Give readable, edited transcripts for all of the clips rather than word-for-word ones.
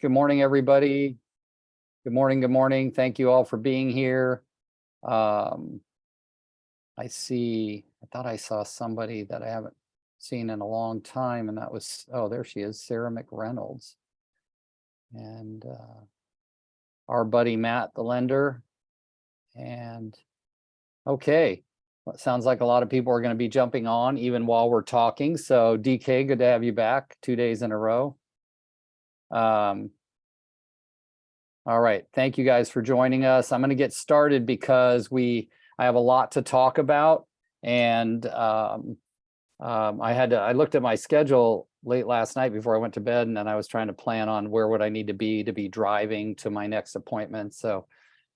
Good morning, everybody. Good morning. Good morning. Thank you all for being here. I thought I saw somebody that I haven't seen in a long time, and that was, oh, there she is, Sarah McReynolds. And our buddy Matt, the lender. And okay, well, it sounds like a lot of people are going to be jumping on even while we're talking. So DK, good to have you back 2 days in a row. All right, thank you guys for joining us. I'm going to get started because I have a lot to talk about, and I looked at my schedule late last night before I went to bed, and then I was trying to plan on where would I need to be driving to my next appointment. So,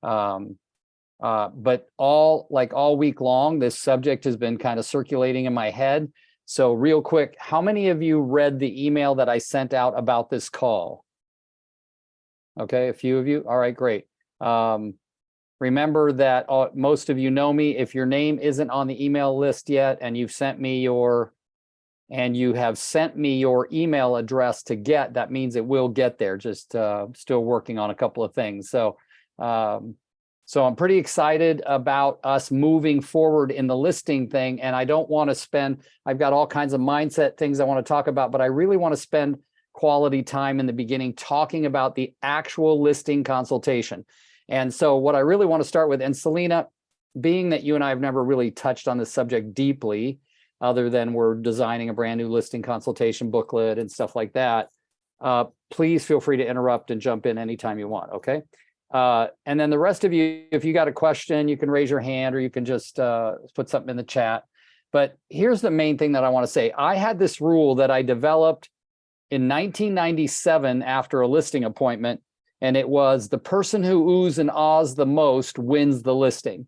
but all week long, this subject has been kind of circulating in my head. So real quick, how many of you read the email that I sent out about this call? Okay, a few of you. All right, great. Remember that most of you know me. If your name isn't on the email list yet and you have sent me your email address to get, that means it will get there. Just still working on a couple of things. So I'm pretty excited about us moving forward in the listing thing. And I don't want to I've got all kinds of mindset things I want to talk about, but I really want to spend quality time in the beginning talking about the actual listing consultation. And so what I really want to start with, and Selena, being that you and I have never really touched on this subject deeply, other than we're designing a brand new listing consultation booklet and stuff like that, please feel free to interrupt and jump in anytime you want, okay? And then the rest of you, if you got a question, you can raise your hand or you can just put something in the chat. But here's the main thing that I want to say. I had this rule that I developed in 1997 after a listing appointment, and it was the person who oohs and ahs the most wins the listing.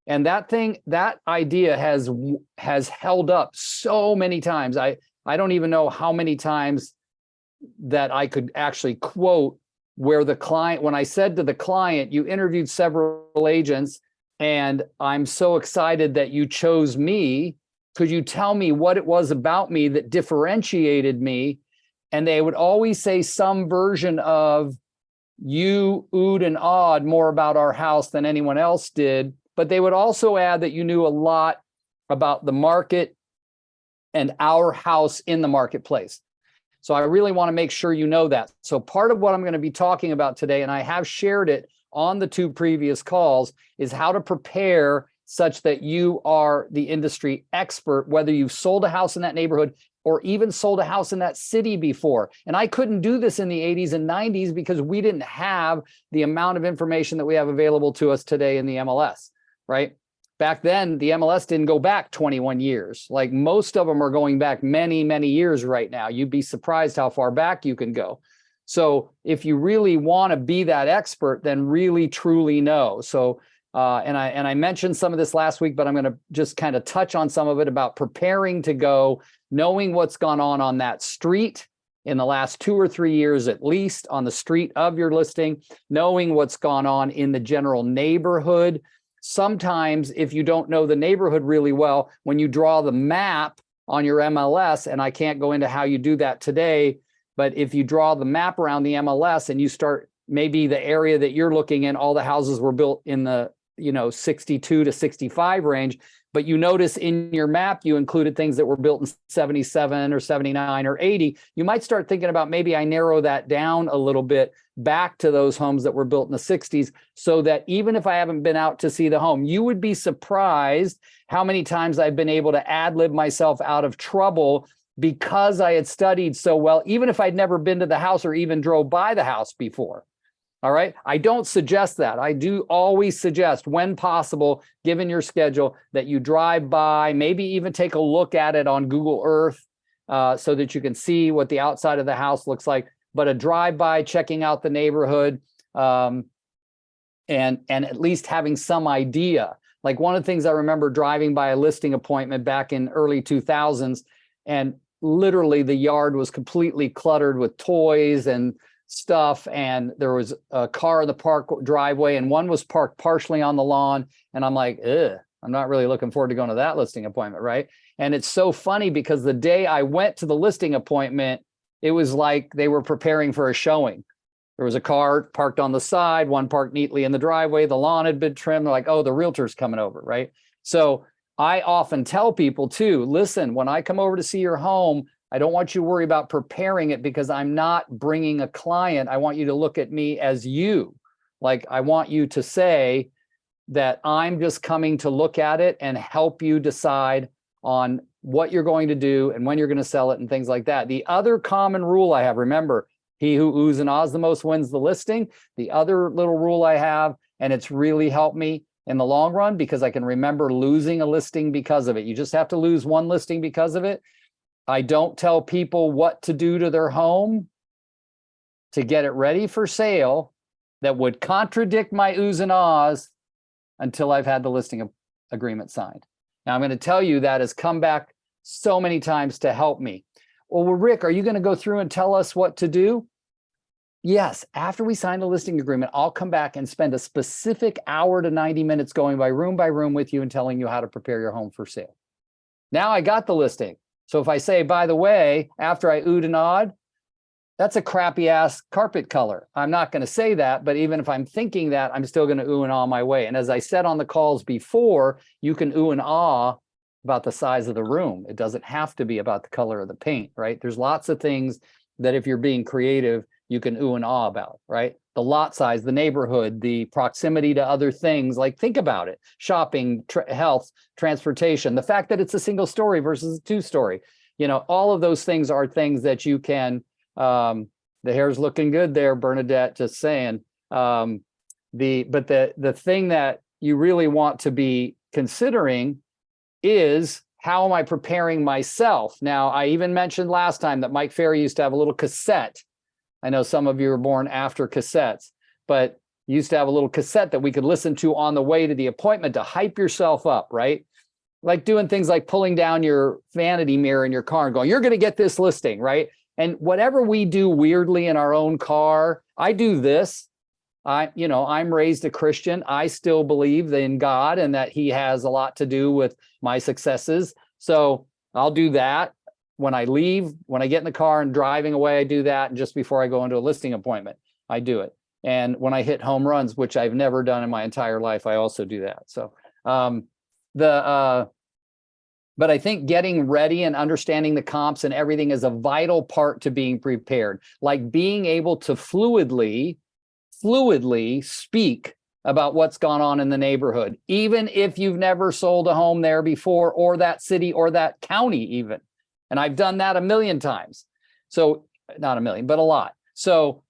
And that idea has held up so many times. I don't even know how many times that I could actually quote where the client, when I said to the client, you interviewed several agents and I'm so excited that you chose me. Could you tell me what it was about me that differentiated me? And they would always say some version of, you oohed and awed more about our house than anyone else did. But they would also add that you knew a lot about the market and our house in the marketplace. So I really want to make sure you know that. So part of what I'm going to be talking about today, and I have shared it on the 2 previous calls, is how to prepare such that you are the industry expert, whether you've sold a house in that neighborhood or even sold a house in that city before. And I couldn't do this in the 80s and 90s because we didn't have the amount of information that we have available to us today in the MLS, right? Back then, the MLS didn't go back 21 years. Like most of them are going back many, many years right now. You'd be surprised how far back you can go. So if you really want to be that expert, then really, truly know. So, and I mentioned some of this last week, but I'm going to just kind of touch on some of it about preparing to go, knowing what's gone on that street in the last 2 or 3 years, at least on the street of your listing, knowing what's gone on in the general neighborhood. Sometimes if you don't know the neighborhood really well, when you draw the map on your MLS, and I can't go into how you do that today, but if you draw the map around the MLS and you start, maybe the area that you're looking in, all the houses were built in the 62 to 65 range, but you notice in your map you included things that were built in 77 or 79 or 80, you might start thinking about, maybe I narrow that down a little bit back to those homes that were built in the 60s, so that even if I haven't been out to see the home, you would be surprised how many times I've been able to ad-lib myself out of trouble because I had studied so well, even if I'd never been to the house or even drove by the house before. All right. I don't suggest that. I do always suggest, when possible, given your schedule, that you drive by, maybe even take a look at it on Google Earth so that you can see what the outside of the house looks like. But a drive-by, checking out the neighborhood, and at least having some idea. Like one of the things I remember driving by a listing appointment back in early 2000s, and literally the yard was completely cluttered with toys and stuff, and there was a car in the driveway, and one was parked partially on the lawn, and I'm like, I'm not really looking forward to going to that listing appointment, right? And it's so funny because the day I went to the listing appointment, it was like they were preparing for a showing. There was a car parked on the side, one parked neatly in the driveway, the lawn had been trimmed. They're like, oh, the realtor's coming over, right? So I often tell people too, listen, when I come over to see your home, I don't want you to worry about preparing it because I'm not bringing a client. I want you to look at me as you. Like, I want you to say that I'm just coming to look at it and help you decide on what you're going to do and when you're going to sell it and things like that. The other common rule I have, remember, he who oohs and ahs the most wins the listing. The other little rule I have, and it's really helped me in the long run because I can remember losing a listing because of it. You just have to lose one listing because of it. I don't tell people what to do to their home to get it ready for sale that would contradict my oohs and ahs until I've had the listing agreement signed. Now, I'm going to tell you that has come back so many times to help me. Well, Rick, are you going to go through and tell us what to do? Yes, after we sign the listing agreement, I'll come back and spend a specific hour to 90 minutes going by room with you and telling you how to prepare your home for sale. Now I got the listing. So if I say, by the way, after I oohed and ahed, that's a crappy ass carpet color. I'm not going to say that, but even if I'm thinking that, I'm still going to ooh and ah my way. And as I said on the calls before, you can ooh and ah about the size of the room. It doesn't have to be about the color of the paint, right? There's lots of things that if you're being creative, you can ooh and ah about, right? The lot size, the neighborhood, the proximity to other things, like think about it. Shopping, health, transportation, the fact that it's a single story versus a two-story. You know, all of those things are things that you can, the hair's looking good there, Bernadette, just saying. But the thing that you really want to be considering is, how am I preparing myself? Now, I even mentioned last time that Mike Ferry used to have a little cassette. I know some of you were born after cassettes, but used to have a little cassette that we could listen to on the way to the appointment to hype yourself up, right? Like doing things like pulling down your vanity mirror in your car and going, you're going to get this listing, right? And whatever we do weirdly in our own car, I do this. I'm raised a Christian. I still believe in God and that he has a lot to do with my successes. So I'll do that. When I leave, when I get in the car and driving away, I do that. And just before I go into a listing appointment, I do it. And when I hit home runs, which I've never done in my entire life, I also do that. So, but I think getting ready and understanding the comps and everything is a vital part to being prepared. Like being able to fluidly speak about what's gone on in the neighborhood, even if you've never sold a home there before, or that city or that county even. And I've done that a million times. So not a million, but a lot. So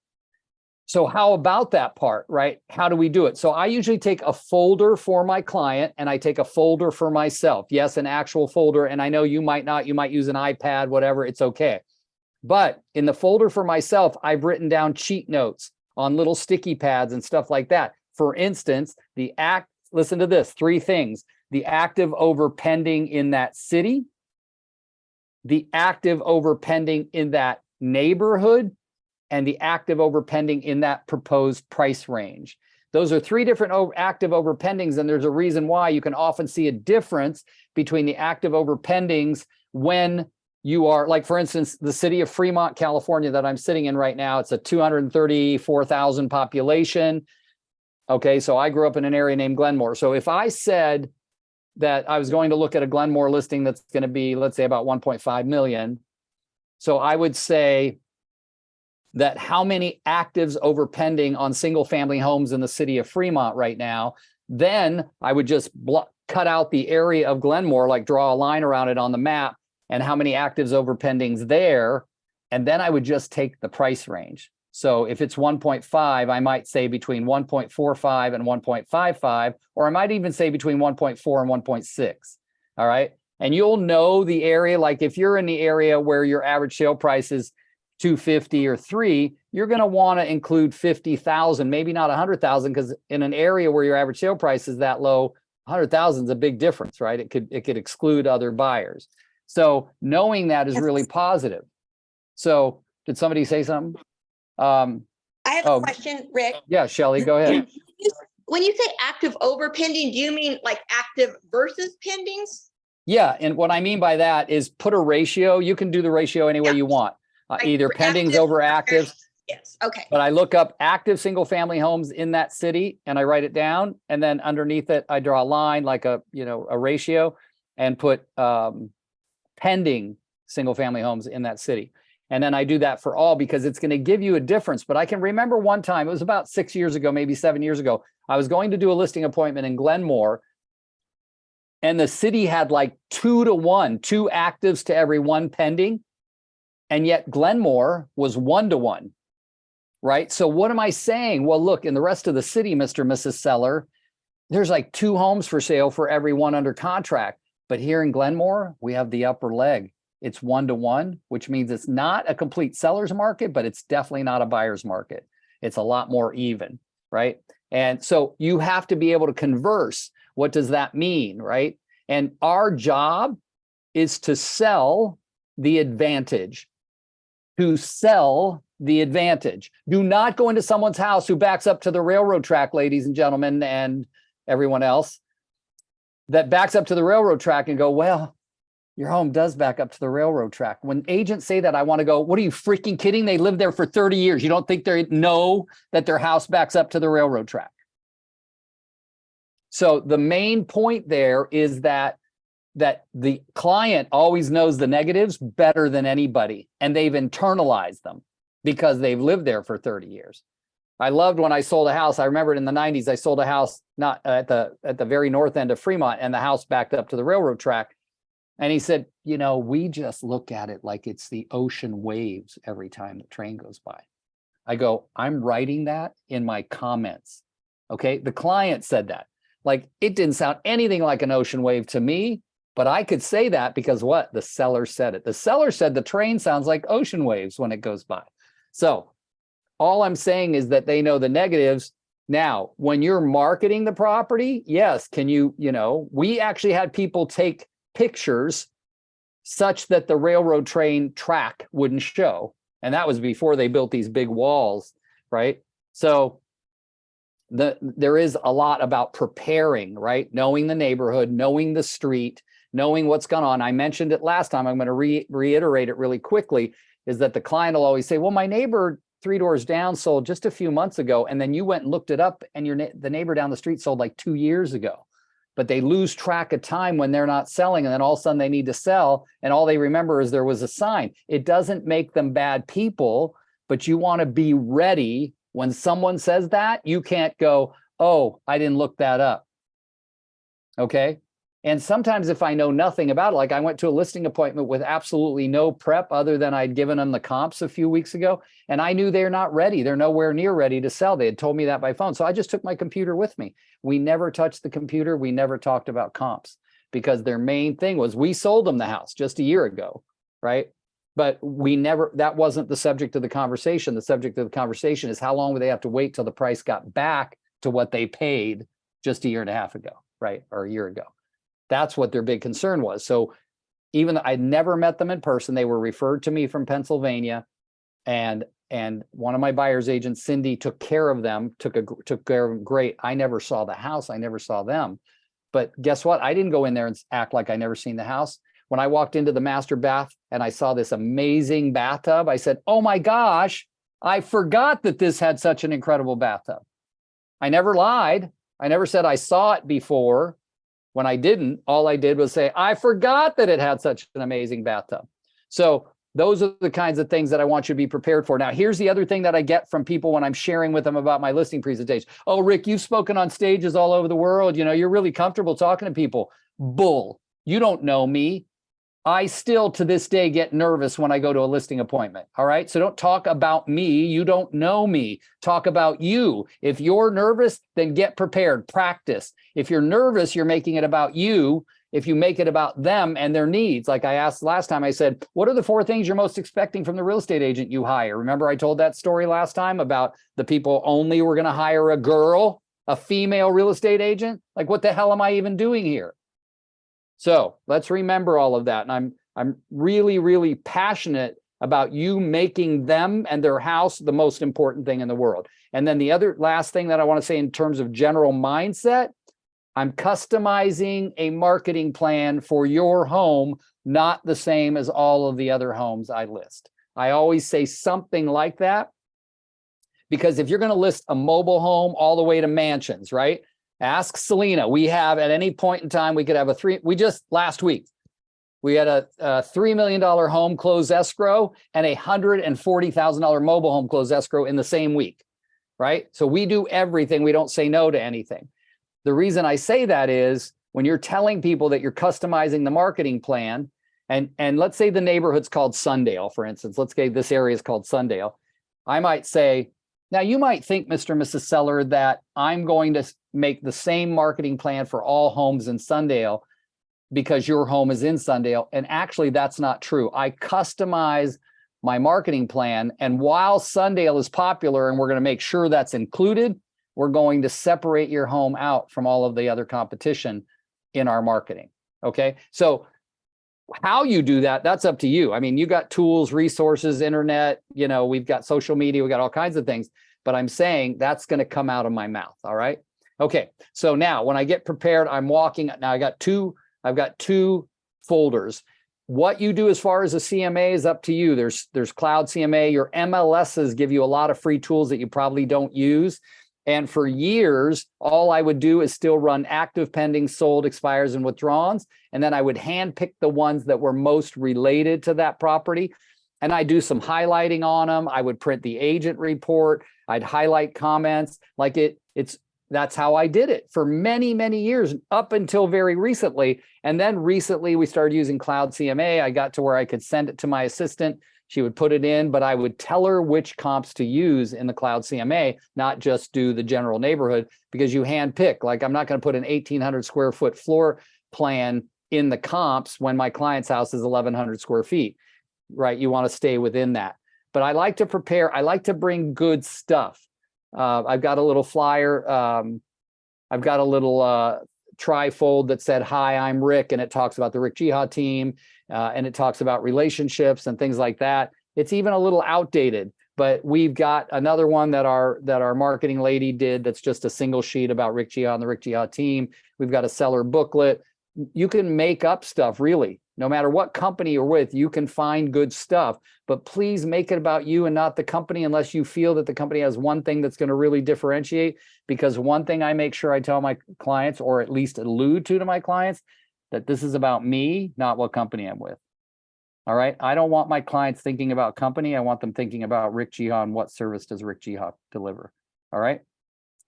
how about that part, right? How do we do it? So I usually take a folder for my client and I take a folder for myself. Yes, an actual folder. And I know you might not, you might use an iPad, whatever, it's okay. But in the folder for myself, I've written down cheat notes on little sticky pads and stuff like that. For instance, listen to this, 3 things: the active over pending in that city, the active over pending in that neighborhood, and the active over pending in that proposed price range. Those are 3 different active over pendings, and there's a reason why. You can often see a difference between the active over pendings when you are, like, for instance, the city of Fremont, California that I'm sitting in right now. It's a 234,000 population. Okay, so I grew up in an area named Glenmore. So if I said that I was going to look at a Glenmore listing that's going to be, let's say, about 1.5 million. So I would say that how many actives over pending on single family homes in the city of Fremont right now, then I would just cut out the area of Glenmore, like draw a line around it on the map, and how many actives over pendings there. And then I would just take the price range. So if it's 1.5, I might say between 1.45 and 1.55, or I might even say between 1.4 and 1.6. All right. And you'll know the area. Like if you're in the area where your average sale price is 250 or 3, you're going to want to include 50,000, maybe not 100,000, because in an area where your average sale price is that low, 100,000 is a big difference, right? It could exclude other buyers. So knowing that is really positive. So did somebody say something? I have a question, Rick. Yeah, Shelly, go ahead. When you say active over pending, do you mean like active versus pendings? Yeah, and what I mean by that is put a ratio. You can do the ratio any way you want. Either pendings over actives. Yes, okay. But I look up active single family homes in that city and I write it down. And then underneath it, I draw a line like a ratio and put pending single family homes in that city. And then I do that for all because it's going to give you a difference. But I can remember one time, it was about 6 years ago, maybe 7 years ago. I was going to do a listing appointment in Glenmore. And the city had like 2 to 1, 2 actives to every 1 pending. And yet Glenmore was 1 to 1. Right. So what am I saying? Well, look, in the rest of the city, Mr. and Mrs. Seller, there's like 2 homes for sale for every 1 under contract. But here in Glenmore, we have the upper leg. It's 1 to 1, which means it's not a complete seller's market, but it's definitely not a buyer's market. It's a lot more even. Right. And so you have to be able to converse. What does that mean? Right. And our job is to sell the advantage, to sell the advantage. Do not go into someone's house who backs up to the railroad track, ladies and gentlemen, and everyone else that backs up to the railroad track and go, well, your home does back up to the railroad track. When agents say that, I want to go, what are you freaking kidding? They lived there for 30 years. You don't think they know that their house backs up to the railroad track? So the main point there is that the client always knows the negatives better than anybody, and they've internalized them because they've lived there for 30 years. I loved when I sold a house. I remember in the 90s, I sold a house not at the very north end of Fremont, and the house backed up to the railroad track. And he said, we just look at it like it's the ocean waves every time the train goes by. I go, I'm writing that in my comments. Okay. The client said that. Like, it didn't sound anything like an ocean wave to me, but I could say that because what? The seller said it. The seller said the train sounds like ocean waves when it goes by. So all I'm saying is that they know the negatives. Now, when you're marketing the property, yes, we actually had people take pictures such that the railroad train track wouldn't show. And that was before they built these big walls, right? So there is a lot about preparing, right? Knowing the neighborhood, knowing the street, knowing what's going on. I mentioned it last time. I'm going to reiterate it really quickly, is that the client will always say, well, my neighbor 3 doors down sold just a few months ago. And then you went and looked it up and the neighbor down the street sold like 2 years ago. But they lose track of time when they're not selling. And then all of a sudden they need to sell. And all they remember is there was a sign. It doesn't make them bad people, but you want to be ready. When someone says that, you can't go, oh, I didn't look that up. Okay. And sometimes if I know nothing about it, like I went to a listing appointment with absolutely no prep other than I'd given them the comps a few weeks ago, and I knew they're not ready. They're nowhere near ready to sell. They had told me that by phone. So I just took my computer with me. We never touched the computer. We never talked about comps because their main thing was we sold them the house just a year ago, right? But that wasn't the subject of the conversation. The subject of the conversation is how long would they have to wait till the price got back to what they paid just a year and a half ago, right? Or a year ago. That's what their big concern was. So even though I'd never met them in person, they were referred to me from Pennsylvania, and one of my buyer's agents, Cindy, took care of them, took care of them great. I never saw the house. I never saw them. But guess what? I didn't go in there and act like I never seen the house. When I walked into the master bath and I saw this amazing bathtub, I said, oh my gosh, I forgot that this had such an incredible bathtub. I never lied. I never said I saw it before. When I didn't, all I did was say, I forgot that it had such an amazing bathtub. So those are the kinds of things that I want you to be prepared for. Now, here's the other thing that I get from people when I'm sharing with them about my listing presentation. Oh, Rick, you've spoken on stages all over the world. You're really comfortable talking to people. Bull. You don't know me. I still, to this day, get nervous when I go to a listing appointment. All right. So don't talk about me. You don't know me. Talk about you. If you're nervous, then get prepared. Practice. If you're nervous, you're making it about you. If you make it about them and their needs, like I asked last time, I said, what are the 4 things you're most expecting from the real estate agent you hire? Remember, I told that story last time about the people only were going to hire a girl, a female real estate agent. Like, what the hell am I even doing here? So let's remember all of that. And I'm really, really passionate about you making them and their house the most important thing in the world. And then the other last thing that I want to say in terms of general mindset, I'm customizing a marketing plan for your home, not the same as all of the other homes I list. I always say something like that. Because if you're going to list a mobile home all the way to mansions, right? Ask Selena. We have at any point in time, we could have last week, we had a $3 million home close escrow and a $140,000 mobile home close escrow in the same week, right? So we do everything. We don't say no to anything. The reason I say that is when you're telling people that you're customizing the marketing plan, and let's say the neighborhood's called Sundale, for instance, let's say this area is called Sundale. I might say, now you might think, Mr. and Mrs. Seller, that I'm going to make the same marketing plan for all homes in Sundale because your home is in Sundale. And actually that's not true. I customize my marketing plan. And while Sundale is popular and we're going to make sure that's included, we're going to separate your home out from all of the other competition in our marketing. Okay. So how you do that, that's up to you. I mean, you got tools, resources, internet, we've got social media, we got all kinds of things, but I'm saying that's going to come out of my mouth. All right. Okay. So now when I get prepared, I'm walking. Now I've got two folders. What you do as far as a CMA is up to you. There's Cloud CMA. Your MLSs give you a lot of free tools that you probably don't use. And for years, all I would do is still run active, pending, sold, expires, and withdrawals. And then I would handpick the ones that were most related to that property. And I do some highlighting on them. I would print the agent report. I'd highlight comments. That's how I did it for many, many years, up until very recently. And then recently we started using Cloud CMA. I got to where I could send it to my assistant. She would put it in, but I would tell her which comps to use in the Cloud CMA, not just do the general neighborhood, because you handpick. Like, I'm not going to put an 1,800 square foot floor plan in the comps when my client's house is 1,100 square feet, right? You want to stay within that. But I like to prepare. I like to bring good stuff. I've got a little flyer. I've got a little trifold that said, "Hi, I'm Rick," and it talks about the Rick Jihad team, and it talks about relationships and things like that. It's even a little outdated, but we've got another one that our marketing lady did that's just a single sheet about Rick Jihad and the Rick Jihad team. We've got a seller booklet. You can make up stuff, really. No matter what company you're with, you can find good stuff, but please make it about you and not the company unless you feel that the company has one thing that's going to really differentiate. Because one thing I make sure I tell my clients, or at least allude to my clients, that this is about me, not what company I'm with. All right. I don't want my clients thinking about company. I want them thinking about Rick Jihad and what service does Rick Jihad deliver. All right.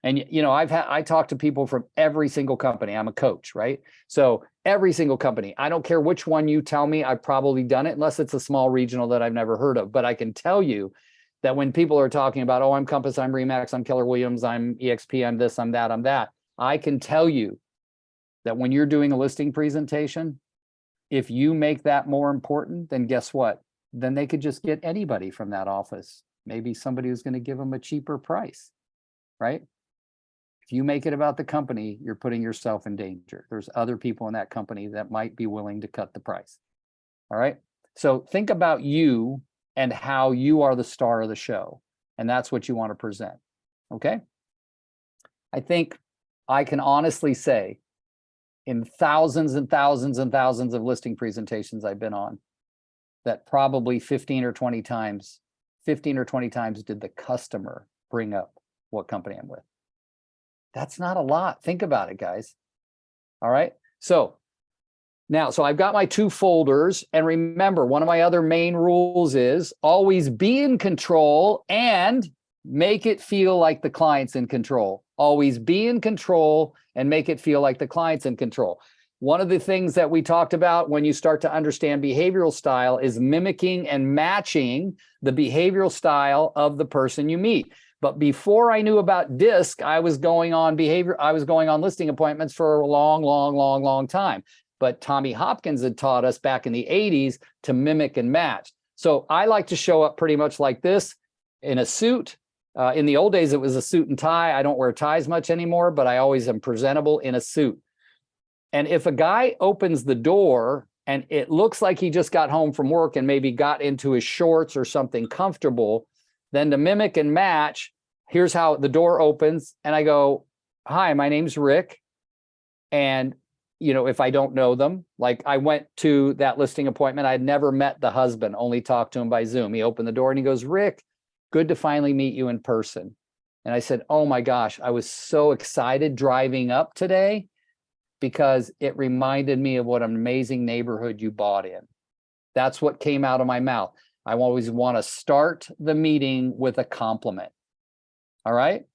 And, I talk to people from every single company. I'm a coach, right? So every single company, I don't care which one you tell me, I've probably done it, unless it's a small regional that I've never heard of. But I can tell you that when people are talking about, oh, I'm Compass, I'm Remax, I'm Keller Williams, I'm EXP, I'm this, I'm that, I'm that. I can tell you that when you're doing a listing presentation, if you make that more important, then guess what? Then they could just get anybody from that office. Maybe somebody who's going to give them a cheaper price, right? If you make it about the company, you're putting yourself in danger. There's other people in that company that might be willing to cut the price. All right. So think about you and how you are the star of the show. And that's what you want to present. Okay. I think I can honestly say, in thousands and thousands and thousands of listing presentations I've been on, that probably 15 or 20 times did the customer bring up what company I'm with. That's not a lot. Think about it, guys. All right. So I've got my two folders. And remember, one of my other main rules is always be in control and make it feel like the client's in control. Always be in control and make it feel like the client's in control. One of the things that we talked about when you start to understand behavioral style is mimicking and matching the behavioral style of the person you meet. But before I knew about DISC, I was going on listing appointments for a long time. But Tommy Hopkins had taught us back in the 80s to mimic and match. So I like to show up pretty much like this in a suit. In the old days, it was a suit and tie. I don't wear ties much anymore, but I always am presentable in a suit. And if a guy opens the door and it looks like he just got home from work and maybe got into his shorts or something comfortable, then to mimic and match, here's how the door opens. And I go, "Hi, my name's Rick." And, if I don't know them, like I went to that listing appointment, I'd never met the husband, only talked to him by Zoom. He opened the door and he goes, "Rick, good to finally meet you in person. And I said, oh my gosh, I was so excited driving up today because it reminded me of what an amazing neighborhood you bought in. That's what came out of my mouth. I always want to start the meeting with a compliment. All right.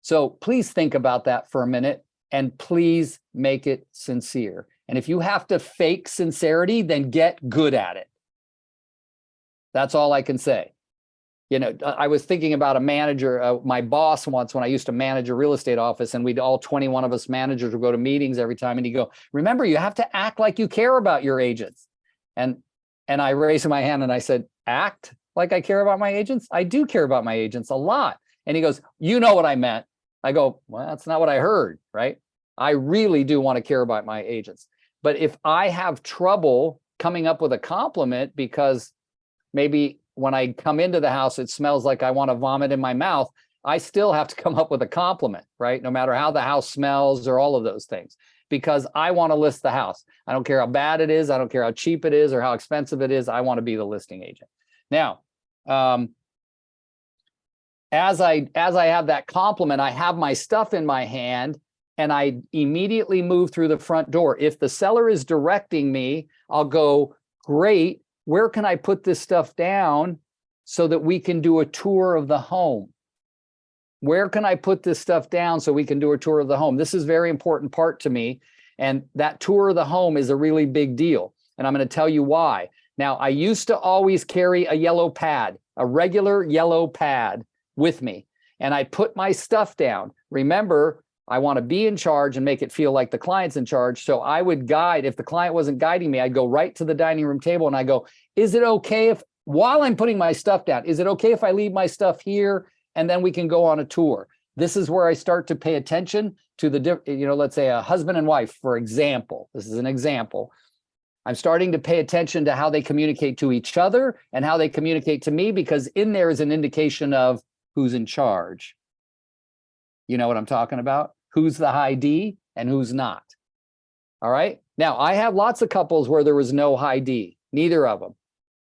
So please think about that for a minute and please make it sincere. And if you have to fake sincerity, then get good at it. That's all I can say. You know, I was thinking about a manager, my boss once when I used to manage a real estate office, and we'd all 21 of us managers would go to meetings every time, and he'd go, remember, you have to act like you care about your agents. And I raised my hand and I said, act like I care about my agents? I do care about my agents a lot. And he goes, you know what I meant. I go, well, that's not what I heard, right? I really do want to care about my agents. But if I have trouble coming up with a compliment because maybe when I come into the house, it smells like I want to vomit in my mouth, I still have to come up with a compliment, right? No matter how the house smells or all of those things, because I want to list the house. I don't care how bad it is. I don't care how cheap it is or how expensive it is. I want to be the listing agent. Now, as I have that compliment, I have my stuff in my hand and I immediately move through the front door. If the seller is directing me, I'll go, great, where can I put this stuff down so that we can do a tour of the home? Where can I put this stuff down so we can do a tour of the home? This is a very important part to me. And that tour of the home is a really big deal. And I'm going to tell you why. Now, I used to always carry a yellow pad, a regular yellow pad with me. And I put my stuff down. Remember, I want to be in charge and make it feel like the client's in charge. So I would guide, if the client wasn't guiding me, I'd go right to the dining room table and I go, is it okay if, while I'm putting my stuff down, is it okay if I leave my stuff here and then we can go on a tour? This is where I start to pay attention to the, let's say a husband and wife, for example. This is an example. I'm starting to pay attention to how they communicate to each other and how they communicate to me, because in there is an indication of who's in charge. You know what I'm talking about? Who's the high D and who's not. All right. Now, I have lots of couples where there was no high D, neither of them.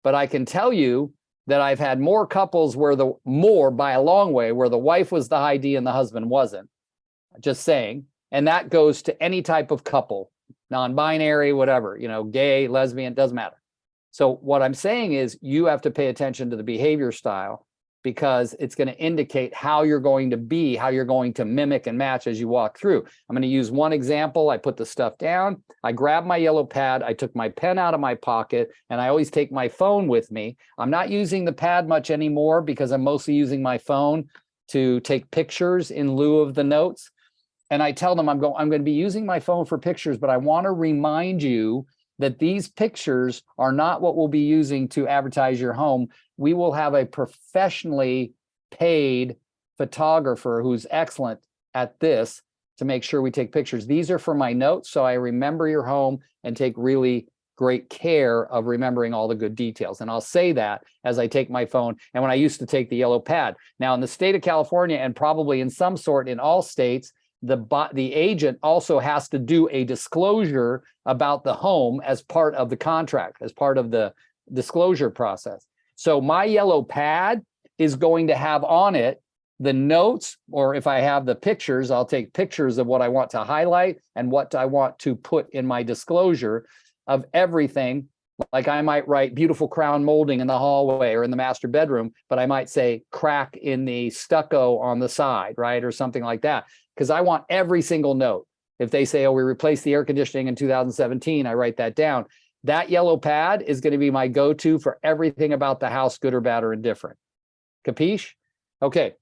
But I can tell you that I've had more couples where by a long way, where the wife was the high D and the husband wasn't. Just saying. And that goes to any type of couple, non-binary, whatever, gay, lesbian, doesn't matter. So what I'm saying is you have to pay attention to the behavior style, because it's going to indicate how you're going to be, how you're going to mimic and match as you walk through. I'm going to use one example. I put the stuff down. I grabbed my yellow pad. I took my pen out of my pocket, and I always take my phone with me. I'm not using the pad much anymore because I'm mostly using my phone to take pictures in lieu of the notes. And I tell them I'm going to be using my phone for pictures, but I want to remind you that these pictures are not what we'll be using to advertise your home. We will have a professionally paid photographer who's excellent at this to make sure we take pictures. These are for my notes, so I remember your home and take really great care of remembering all the good details. And I'll say that as I take my phone and when I used to take the yellow pad. Now, in the state of California, and probably in some sort in all states, the agent also has to do a disclosure about the home as part of the contract, as part of the disclosure process. So my yellow pad is going to have on it the notes, or if I have the pictures, I'll take pictures of what I want to highlight and what I want to put in my disclosure of everything. Like I might write beautiful crown molding in the hallway or in the master bedroom, but I might say crack in the stucco on the side, right? Or something like that. Because I want every single note. If they say, oh, we replaced the air conditioning in 2017, I write that down. That yellow pad is going to be my go-to for everything about the house, good or bad or indifferent. Capiche? Okay.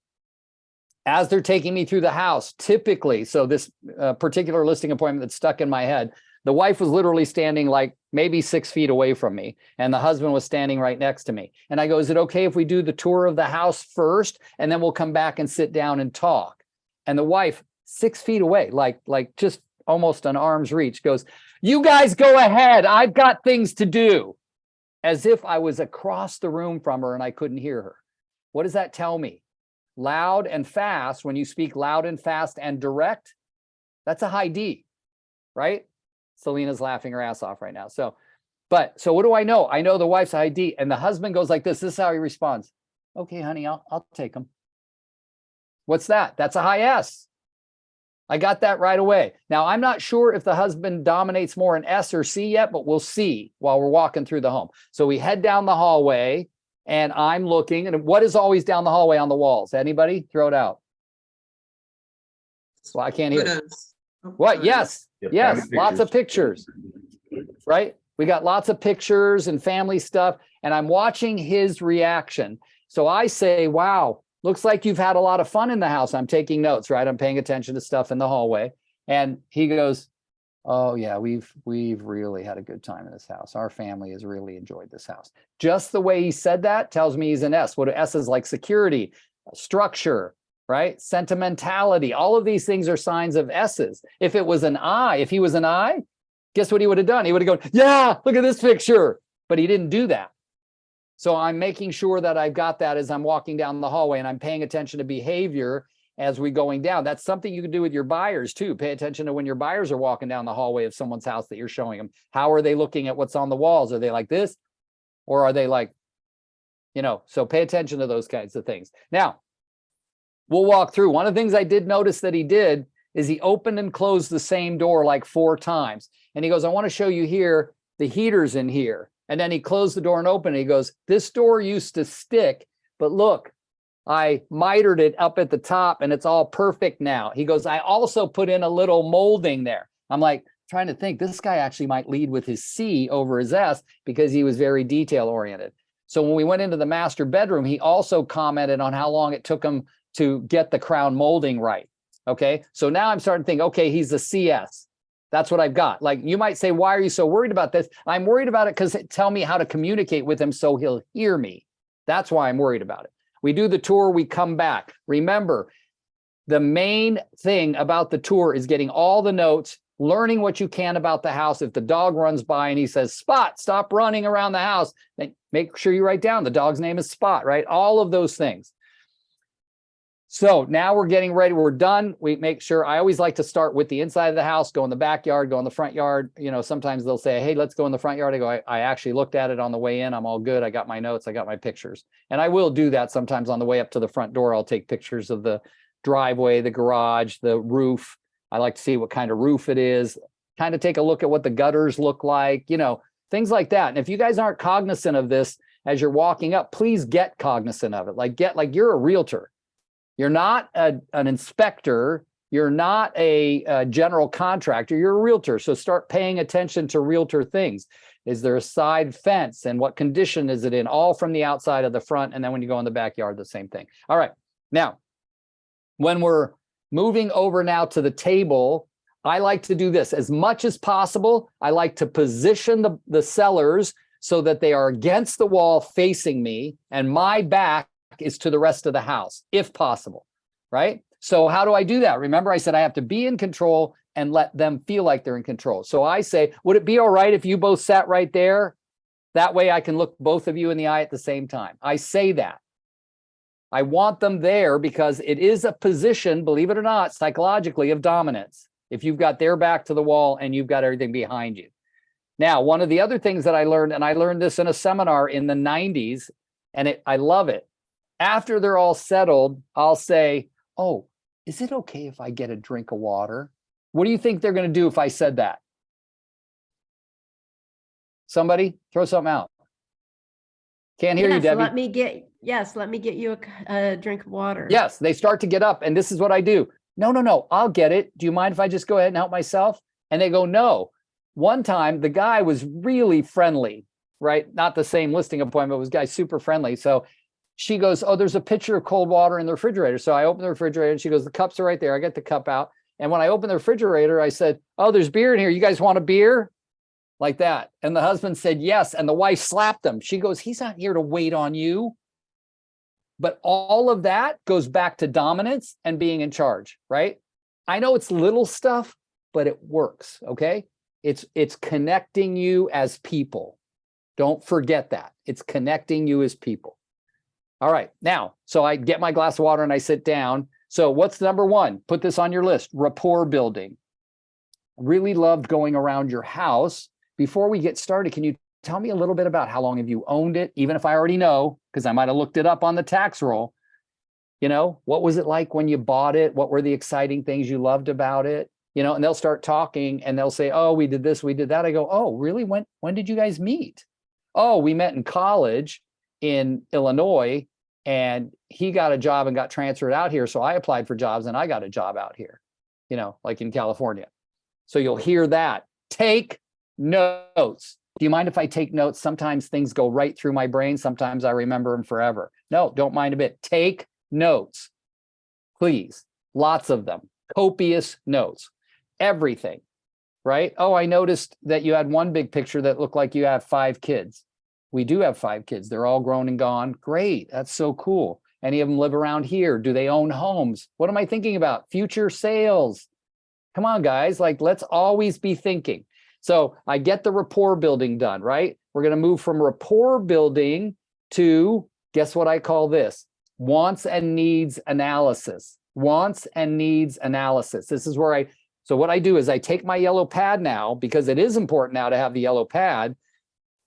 As they're taking me through the house, typically, so this particular listing appointment that's stuck in my head, the wife was literally standing like maybe 6 feet away from me, and the husband was standing right next to me. And I go, is it okay if we do the tour of the house first, and then we'll come back and sit down and talk? And the wife, 6 feet away, like just almost an arm's reach, goes, you guys go ahead. I've got things to do. As if I was across the room from her and I couldn't hear her. What does that tell me? Loud and fast, when you speak loud and fast and direct, that's a high D, right? Selena's laughing her ass off right now. So what do I know? I know the wife's a high D, and the husband goes like this. This is how he responds. Okay, honey, I'll take them. What's that? That's a high S. I got that right away. Now, I'm not sure if the husband dominates more in S or C yet, but we'll see while we're walking through the home. So we head down the hallway and I'm looking, and what is always down the hallway on the walls? Anybody? Throw it out. Well, I can't hear. Photos. Oh, What? photos. Yes, Yep, yes, family lots of pictures, right? We got lots of pictures and family stuff, and I'm watching his reaction. So I say, wow, looks like you've had a lot of fun in the house. I'm taking notes, right? I'm paying attention to stuff in the hallway. And he goes, oh yeah, we've really had a good time in this house. Our family has really enjoyed this house. Just the way he said that tells me he's an S. What S is like security, structure, right? Sentimentality. All of these things are signs of S's. If it was an I, if he was an I, guess what he would have done? He would have gone, yeah, look at this picture. But he didn't do that. So I'm making sure that I've got that as I'm walking down the hallway, and I'm paying attention to behavior as we're going down. That's something you can do with your buyers too. Pay attention to when your buyers are walking down the hallway of someone's house that you're showing them. How are they looking at what's on the walls? Are they like this? Or are they like, so pay attention to those kinds of things. Now, we'll walk through. One of the things I did notice that he did is he opened and closed the same door like 4 times. And he goes, I want to show you here, the heater's in here. And then he closed the door and opened it. He goes, this door used to stick, but look, I mitered it up at the top and it's all perfect now. He goes, I also put in a little molding there. I'm like trying to think, this guy actually might lead with his C over his S because he was very detail oriented. So when we went into the master bedroom, he also commented on how long it took him to get the crown molding right. Okay, so now I'm starting to think, okay, he's a CS. That's what I've got. Like you might say, why are you so worried about this? I'm worried about it because it tell me how to communicate with him so he'll hear me. That's why I'm worried about it. We do the tour, we come back. Remember, the main thing about the tour is getting all the notes, learning what you can about the house. If the dog runs by and he says, Spot, stop running around the house, then make sure you write down the dog's name is Spot, right? All of those things. So now we're getting ready. We're done. We make sure, I always like to start with the inside of the house, go in the backyard, go in the front yard. Sometimes they'll say, hey, let's go in the front yard. I go, I actually looked at it on the way in. I'm all good. I got my notes. I got my pictures. And I will do that sometimes on the way up to the front door. I'll take pictures of the driveway, the garage, the roof. I like to see what kind of roof it is, kind of take a look at what the gutters look like, things like that. And if you guys aren't cognizant of this as you're walking up, please get cognizant of it. Like you're a realtor. You're not an inspector. You're not a general contractor. You're a realtor. So start paying attention to realtor things. Is there a side fence and what condition is it in? All from the outside of the front. And then when you go in the backyard, the same thing. All right. Now, when we're moving over now to the table, I like to do this as much as possible. I like to position the sellers so that they are against the wall facing me and my back is to the rest of the house, if possible, right? So how do I do that? Remember, I said I have to be in control and let them feel like they're in control. So I say, would it be all right if you both sat right there? That way I can look both of you in the eye at the same time. I say that. I want them there because it is a position, believe it or not, psychologically of dominance. If you've got their back to the wall and you've got everything behind you. Now, one of the other things that I learned, and I learned this in a seminar in the 90s, and I love it. After they're all settled, I'll say, oh, is it okay if I get a drink of water? What do you think they're going to do if I said that? Somebody throw something out. Can't hear you, Debbie. Let me get you a drink of water. Yes, they start to get up, and this is what I do. No, I'll get it. Do you mind if I just go ahead and help myself? And they go, no. One time, the guy was really friendly, right? Not the same listing appointment, was guy super friendly. So she goes, oh, there's a pitcher of cold water in the refrigerator. So I open the refrigerator and she goes, the cups are right there. I get the cup out. And when I opened the refrigerator, I said, oh, there's beer in here. You guys want a beer? Like that. And the husband said, yes. And the wife slapped him. She goes, he's not here to wait on you. But all of that goes back to dominance and being in charge, right? I know it's little stuff, but it works, okay? It's connecting you as people. Don't forget that. It's connecting you as people. All right, now, so I get my glass of water and I sit down. So what's number one? Put this on your list, rapport building. Really loved going around your house. Before we get started, can you tell me a little bit about how long have you owned it? Even if I already know, because I might have looked it up on the tax roll. You know, what was it like when you bought it? What were the exciting things you loved about it? You know, and they'll start talking and they'll say, oh, we did this, we did that. I go, oh, really? When did you guys meet? Oh, we met in college in Illinois, and he got a job and got transferred out here. So I applied for jobs and I got a job out here, you know, like in California. So you'll hear that. Take notes. Do you mind if I take notes? Sometimes things go right through my brain. Sometimes I remember them forever. No, don't mind a bit. Take notes, please. Lots of them. Copious notes. Everything, right? Oh, I noticed that you had one big picture that looked like you have 5 kids. We do have 5 kids. They're all grown and gone. Great. That's so cool. Any of them live around here? Do they own homes? What am I thinking about? Future sales. Come on, guys. Like, let's always be thinking. So I get the rapport building done, right? We're going to move from rapport building to, guess what I call this? Wants and needs analysis. Wants and needs analysis. This is where so what I do is I take my yellow pad now, because it is important now to have the yellow pad,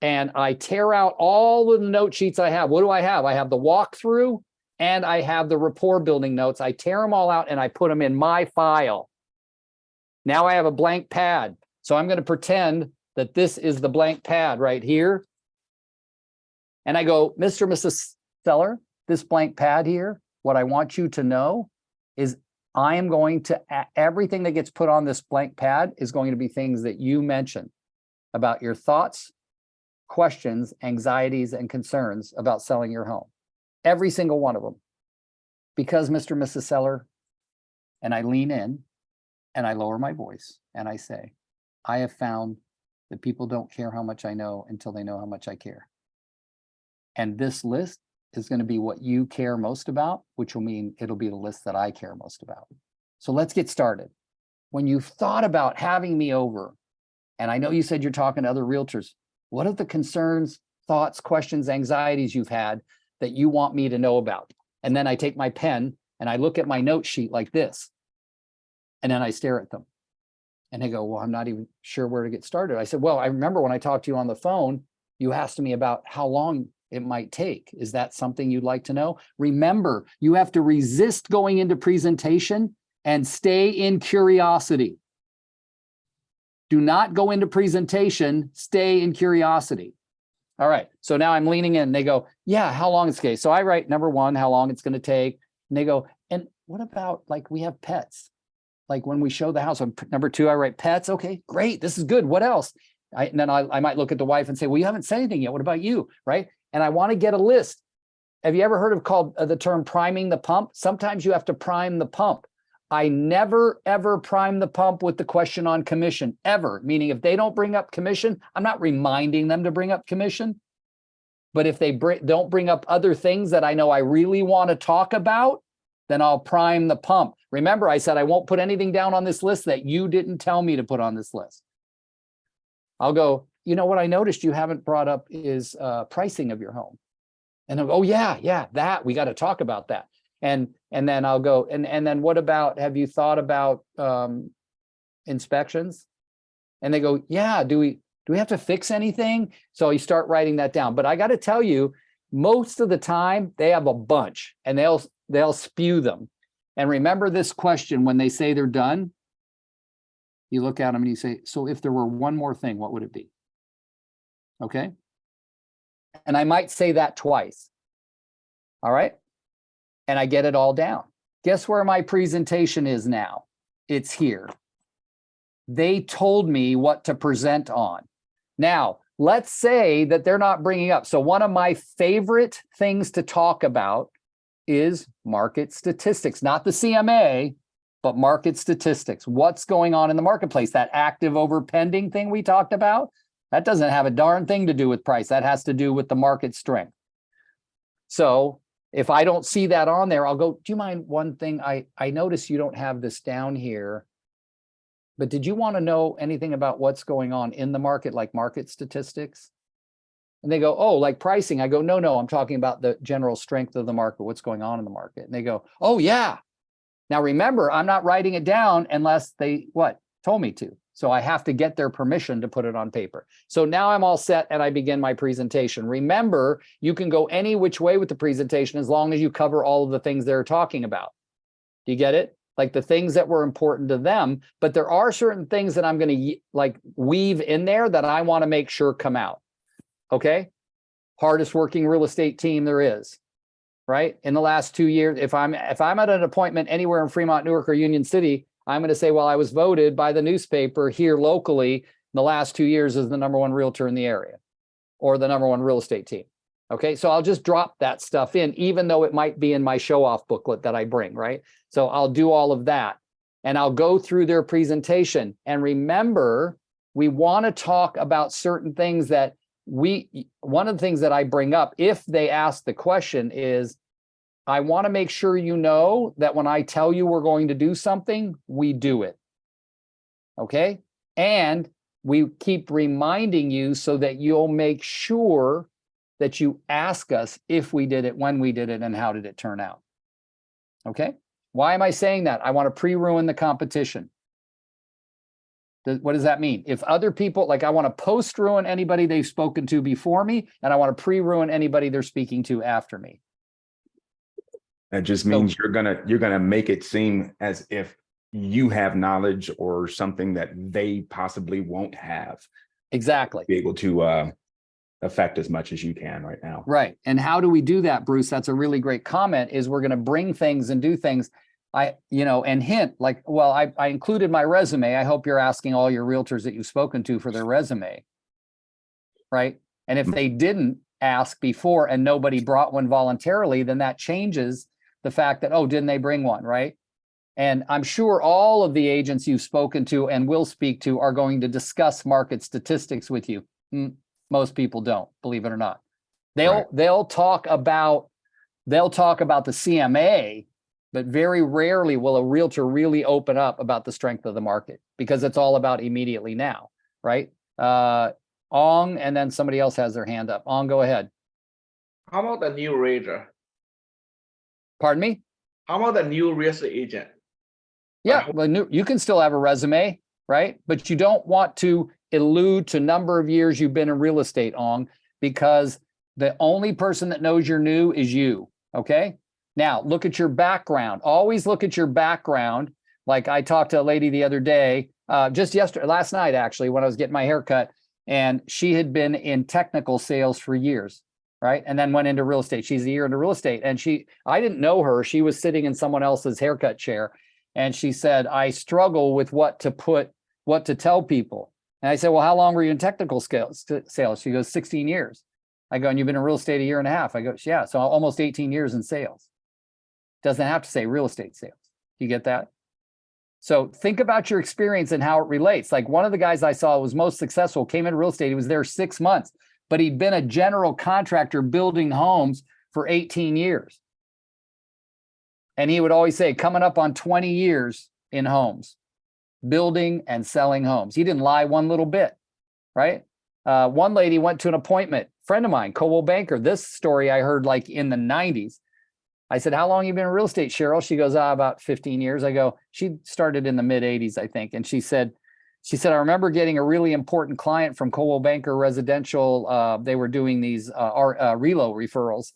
and I tear out all of the note sheets I have. What do I have? I have the walkthrough and I have the rapport building notes. I tear them all out and I put them in my file. Now I have a blank pad. So I'm going to pretend that this is the blank pad right here. And I go, Mr. and Mrs. Seller, this blank pad here, what I want you to know is I am going to, everything that gets put on this blank pad is going to be things that you mentioned about your thoughts, questions, anxieties, and concerns about selling your home. Every single one of them. Because Mr. and Mrs. Seller, and I lean in and I lower my voice and I say, I have found that people don't care how much I know until they know how much I care. And this list is going to be what you care most about, which will mean it'll be the list that I care most about. So let's get started. When you've thought about having me over, and I know you said you're talking to other realtors, what are the concerns, thoughts, questions, anxieties you've had that you want me to know about? And then I take my pen and I look at my note sheet like this, and then I stare at them. And they go, well, I'm not even sure where to get started. I said, well, I remember when I talked to you on the phone, you asked me about how long it might take. Is that something you'd like to know? Remember, you have to resist going into presentation and stay in curiosity. Do not go into presentation, stay in curiosity. All right, so now I'm leaning in. They go, yeah, how long it's going to take? So I write number 1, how long it's going to take. And they go, and what about, like, we have pets? Like when we show the house, number 2, I write pets. Okay, great, this is good. What else? And then I might look at the wife and say, well, you haven't said anything yet. What about you, right? And I want to get a list. Have you ever heard of the term priming the pump? Sometimes you have to prime the pump. I never, ever prime the pump with the question on commission, ever. Meaning if they don't bring up commission, I'm not reminding them to bring up commission. But if they don't bring up other things that I know I really want to talk about, then I'll prime the pump. Remember, I said I won't put anything down on this list that you didn't tell me to put on this list. I'll go, you know what I noticed you haven't brought up is pricing of your home. And they'll go, oh yeah, that we got to talk about that. And then I'll go, and then what about, have you thought about inspections? And they go, yeah, do we have to fix anything? So you start writing that down. But I got to tell you, most of the time they have a bunch and they'll spew them. And remember this question when they say they're done, you look at them and you say, so if there were one more thing, what would it be? Okay. And I might say that twice. All right. And I get it all down. Guess where my presentation is now? It's here. They told me what to present on. Now, let's say that they're not bringing up. So one of my favorite things to talk about is market statistics, not the CMA, but market statistics. What's going on in the marketplace? That active over pending thing we talked about, that doesn't have a darn thing to do with price. That has to do with the market strength. So if I don't see that on there, I'll go, do you mind one thing? I notice you don't have this down here, but did you want to know anything about what's going on in the market, like market statistics? And they go, oh, like pricing. I go, no, I'm talking about the general strength of the market, what's going on in the market. And they go, oh yeah. Now remember, I'm not writing it down unless they, told me to. So I have to get their permission to put it on paper. So now I'm all set and I begin my presentation. Remember, you can go any which way with the presentation as long as you cover all of the things they're talking about. Do you get it? Like the things that were important to them, but there are certain things that I'm going to like weave in there that I want to make sure come out. Okay. Hardest working real estate team there is, right? In the last 2 years, if I'm at an appointment anywhere in Fremont, Newark, or Union City, I'm going to say, well, I was voted by the newspaper here locally in the last 2 years as the #1 realtor in the area or the #1 real estate team. Okay, so I'll just drop that stuff in, even though it might be in my show off booklet that I bring, right? So I'll do all of that and I'll go through their presentation. And remember, we want to talk about certain things that one of the things that I bring up if they ask the question is, I want to make sure you know that when I tell you we're going to do something, we do it. Okay? And we keep reminding you so that you'll make sure that you ask us if we did it, when we did it, and how did it turn out. Okay? Why am I saying that? I want to pre-ruin the competition. What does that mean? If other people, like I want to post-ruin anybody they've spoken to before me, and I want to pre-ruin anybody they're speaking to after me. That just means you're gonna make it seem as if you have knowledge or something that they possibly won't have. Exactly. Be able to affect as much as you can right now. Right. And how do we do that, Bruce? That's a really great comment, is we're going to bring things and do things. And hint like, well, I included my resume. I hope you're asking all your realtors that you've spoken to for their resume. Right. And if they didn't ask before and nobody brought one voluntarily, then that changes the fact that, oh, didn't they bring one? Right. And I'm sure all of the agents you've spoken to and will speak to are going to discuss market statistics with you. Most people don't, believe it or not. They'll talk about the CMA, but very rarely will a realtor really open up about the strength of the market because it's all about immediately now, right? Ong, and then somebody else has their hand up. Ong, go ahead. How about the new realtor? Pardon me? How about the new real estate agent? Yeah, well, you can still have a resume, right? But you don't want to allude to number of years you've been in real estate, Ong, because the only person that knows you're new is you, okay? Now, look at your background. Always look at your background. Like I talked to a lady the other day, last night, actually, when I was getting my hair cut, and she had been in technical sales for years, right? And then went into real estate. She's a year into real estate. And I didn't know her. She was sitting in someone else's haircut chair. And she said, I struggle with what to tell people. And I said, well, how long were you in technical sales? She goes, 16 years. I go, and you've been in real estate a year and a half. I go, yeah, so almost 18 years in sales. Doesn't have to say real estate sales. You get that? So think about your experience and how it relates. Like one of the guys I saw was most successful, came into real estate. He was there 6 months, but he'd been a general contractor building homes for 18 years. And he would always say, coming up on 20 years in homes, building and selling homes. He didn't lie one little bit, right? One lady went to an appointment, friend of mine, Coldwell Banker. This story I heard like in the 90s. I said, how long have you been in real estate, Cheryl? She goes, about 15 years. I go, she started in the mid 80s, I think. And she said, I remember getting a really important client from Coldwell Banker Residential. They were doing these relo referrals.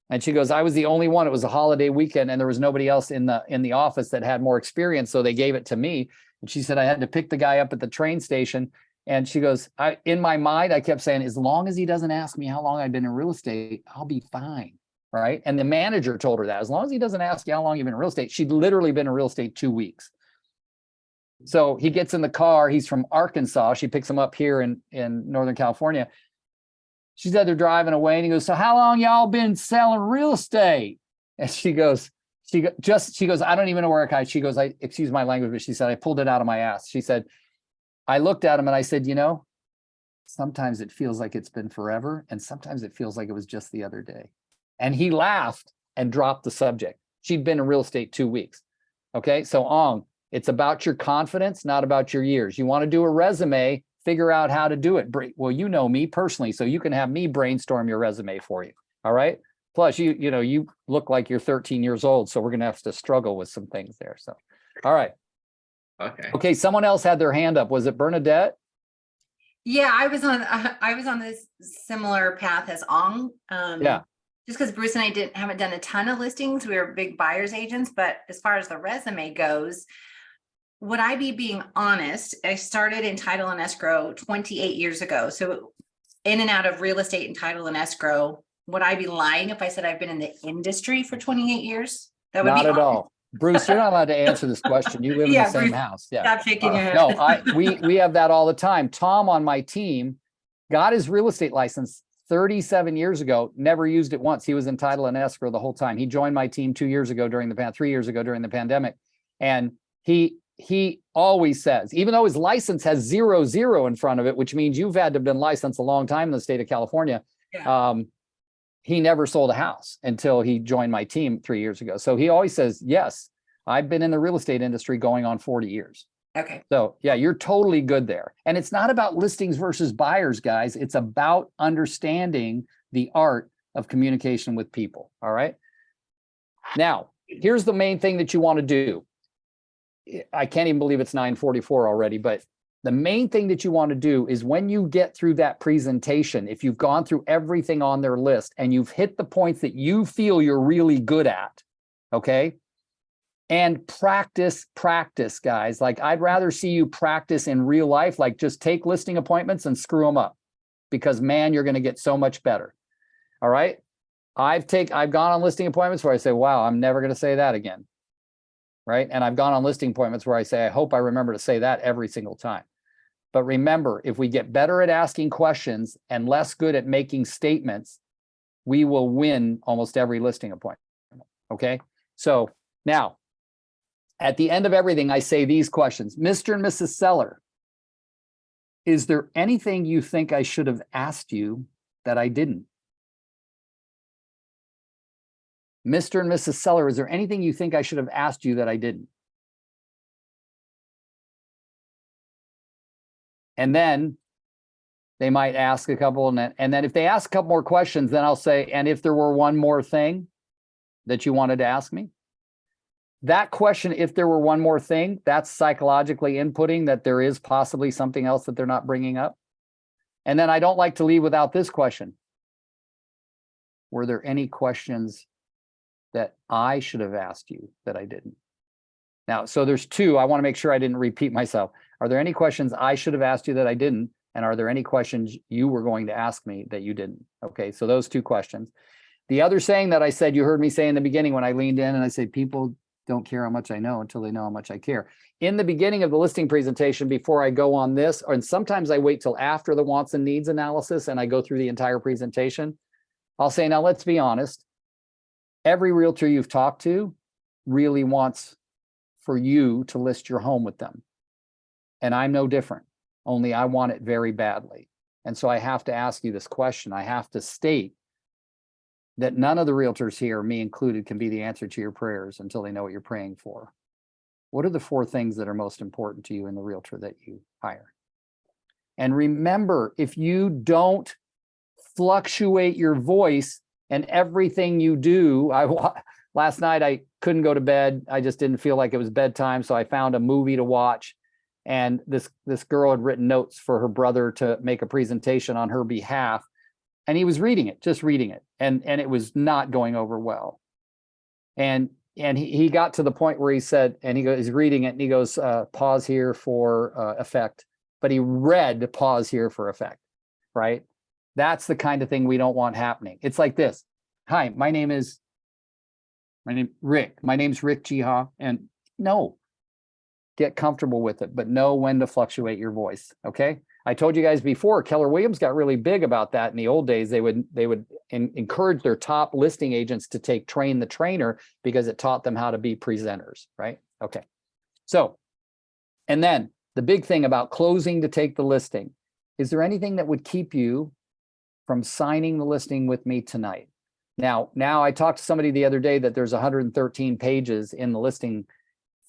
And she goes, I was the only one. It was a holiday weekend and there was nobody else in the office that had more experience. So they gave it to me. And she said, I had to pick the guy up at the train station. And she goes, in my mind, I kept saying, as long as he doesn't ask me how long I've been in real estate, I'll be fine. Right. And the manager told her that as long as he doesn't ask you how long you've been in real estate, she'd literally been in real estate 2 weeks. So he gets in the car. He's from Arkansas. She picks him up here in Northern California. She said they're driving away and he goes, so how long y'all been selling real estate? And she goes, I don't even know where she goes, excuse my language, but she said, I pulled it out of my ass. She said, I looked at him and I said, sometimes it feels like it's been forever. And sometimes it feels like it was just the other day. And he laughed and dropped the subject. She'd been in real estate 2 weeks. Okay. So Ong, it's about your confidence, not about your years. You want to do a resume, figure out how to do it. Well, you know me personally, so you can have me brainstorm your resume for you. All right. Plus, you look like you're 13 years old, so we're going to have to struggle with some things there. So, all right. Okay. Okay, someone else had their hand up. Was it Bernadette? Yeah, I was on this similar path as Ong. Yeah. Just because Bruce and I haven't done a ton of listings, we were big buyers agents, but as far as the resume goes, would I be being honest? I started in title and escrow 28 years ago. So in and out of real estate and title and escrow, would I be lying if I said I've been in the industry for 28 years? That would Not be at all. Bruce, you're not allowed to answer this question. You live in Yeah, the same Bruce, house. Yeah. Stop shaking your head. No, we have that all the time. Tom on my team got his real estate license 37 years ago, never used it once. He was in title and escrow the whole time. He joined my team 3 years ago during the pandemic. And he always says, even though his license has 00 in front of it, which means you've had to have been licensed a long time in the state of California. Yeah. He never sold a house until he joined my team 3 years ago. So he always says, yes, I've been in the real estate industry going on 40 years. Okay. So yeah, you're totally good there. And it's not about listings versus buyers, guys. It's about understanding the art of communication with people. All right. Now, here's the main thing that you want to do. I can't even believe it's 9:44 already, but the main thing that you want to do is when you get through that presentation, if you've gone through everything on their list and you've hit the points that you feel you're really good at, okay? And practice, guys. Like, I'd rather see you practice in real life, like just take listing appointments and screw them up, because man, you're going to get so much better. All right. I've gone on listing appointments where I say, wow, I'm never going to say that again. Right. And I've gone on listing appointments where I say, I hope I remember to say that every single time. But remember, if we get better at asking questions and less good at making statements, we will win almost every listing appointment. Okay. So now, at the end of everything, I say these questions. Mr. and Mrs. Seller, is there anything you think I should have asked you that I didn't? Mr. and Mrs. Seller, is there anything you think I should have asked you that I didn't? And then they might ask a couple, and then if they ask a couple more questions, then I'll say, and if there were one more thing that you wanted to ask me? That question, if there were one more thing, that's psychologically inputting that there is possibly something else that they're not bringing up. And then I don't like to leave without this question. Were there any questions that I should have asked you that I didn't? Now, so there's two. I want to make sure I didn't repeat myself. Are there any questions I should have asked you that I didn't? And are there any questions you were going to ask me that you didn't? Okay, so those two questions. The other saying that I said, you heard me say in the beginning when I leaned in and I said, people don't care how much I know until they know how much I care. In the beginning of the listing presentation, before I go on this, and sometimes I wait till after the wants and needs analysis and I go through the entire presentation, I'll say, now let's be honest. Every realtor you've talked to really wants for you to list your home with them. And I'm no different, only I want it very badly. And so I have to ask you this question. I have to state that none of the realtors here, me included, can be the answer to your prayers until they know what you're praying for. What are the 4 things that are most important to you in the realtor that you hire? And remember, if you don't fluctuate your voice and everything you do, last night I couldn't go to bed. I just didn't feel like it was bedtime. So I found a movie to watch. And this girl had written notes for her brother to make a presentation on her behalf. And he was reading it, just reading it. And it was not going over well. And he got to the point where he said, and he's reading it and he goes, pause here for effect. But he read pause here for effect, right? That's the kind of thing we don't want happening. It's like this. Hi, my name's Rick. My name's Rick Jiha. And no, get comfortable with it, but know when to fluctuate your voice. Okay. I told you guys before, Keller Williams got really big about that in the old days. They would encourage their top listing agents to take Train the Trainer because it taught them how to be presenters, right? Okay. So, and then the big thing about closing to take the listing, is there anything that would keep you from signing the listing with me tonight? Now I talked to somebody the other day that there's 113 pages in the listing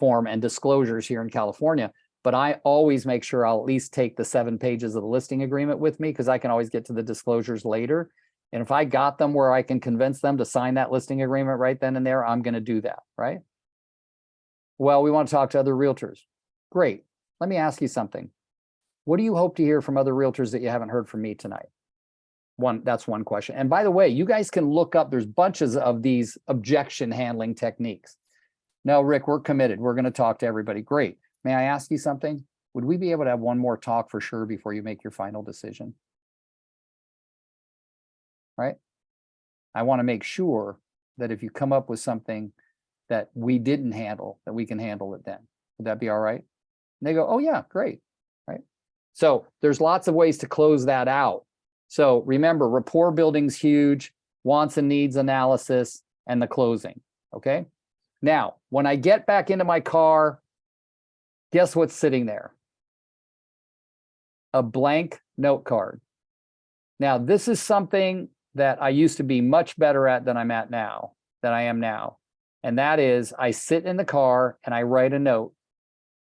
form and disclosures here in California. But I always make sure I'll at least take the 7 pages of the listing agreement with me because I can always get to the disclosures later. And if I got them where I can convince them to sign that listing agreement right then and there, I'm going to do that, right? Well, we want to talk to other realtors. Great. Let me ask you something. What do you hope to hear from other realtors that you haven't heard from me tonight? That's one question. And by the way, you guys can look up, there's bunches of these objection handling techniques. No, Rick, we're committed. We're going to talk to everybody. Great. May I ask you something? Would we be able to have one more talk for sure before you make your final decision? Right? I want to make sure that if you come up with something that we didn't handle, that we can handle it then. Would that be all right? And they go, oh yeah, great. Right? So there's lots of ways to close that out. So remember, rapport building's huge, wants and needs analysis, and the closing. Okay. Now, when I get back into my car, guess what's sitting there? A blank note card. Now, this is something that I used to be much better at than I am now. And that is, I sit in the car and I write a note.